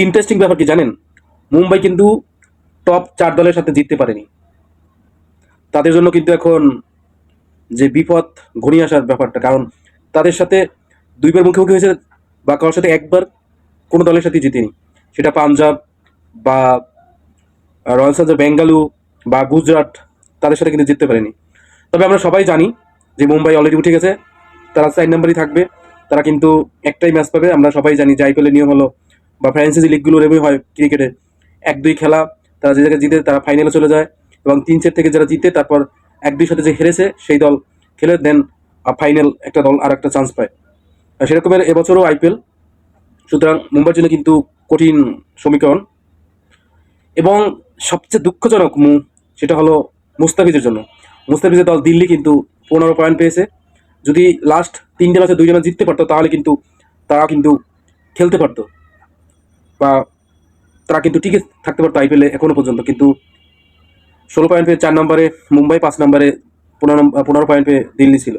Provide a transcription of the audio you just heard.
Interesting ব্যাপার কি জানেন, মুম্বাই কিন্তু টপ 4 দলের সাথে জিততে পারেনি। তাদের জন্য কিন্তু এখন যে বিপদ ঘনিয়ে আসার ব্যাপারটা, কারণ তাদের সাথে দুইবার মুখোমুখি হয়েছে বা কারোর সাথে একবার কোনো দলের সাথে জিতেনি। সেটা পাঞ্জাব বা রয়্যাল চ্যালেঞ্জার্স বেঙ্গালুরু বা গুজরাট, তাদের সাথে কিন্তু জিততে পারেনি। তবে আমরা সবাই জানি যে মুম্বাই অলরেডি উঠে গেছে, তারা 4 নম্বরই থাকবে। তারা কিন্তু একটাই ম্যাচ পাবে। আমরা সবাই জানি যে আইপিএলের নিয়ম হলো বা ফ্র্যাঞ্চাইজি লিগগুলোর এমনি হয় ক্রিকেটে, 1-2 খেলা তারা যে জায়গায় জিতে তারা ফাইনালে চলে যায়, এবং 3-4 থেকে যারা জিতে তারপর 1-2 সাথে যে হেরেছে সেই দল খেলে দেন ফাইনাল একটা দল আর একটা চান্স পায়। আর সেরকমের এবছরও আইপিএল। সুতরাং মুম্বাইয়ের জন্য কিন্তু কঠিন সমীকরণ। এবং সবচেয়ে দুঃখজনক সেটা হলো মুস্তাফিজের জন্য। মুস্তাফিজের দল দিল্লি কিন্তু 15 পয়েন্ট পেয়েছে। যদি লাস্ট 3টে ম্যাচে 2টা ম্যাচ জিততে পারতো তাহলে কিন্তু তারা কিন্তু খেলতে পারতো বা তারা কিন্তু টিকে থাকতে পারতো আইপিএলে এখনো পর্যন্ত। কিন্তু 16 পয়েন্ট পেয়ে 4 নম্বরে মুম্বাই, 5 নম্বরে 15 পয়েন্ট পেয়ে দিল্লি ছিল।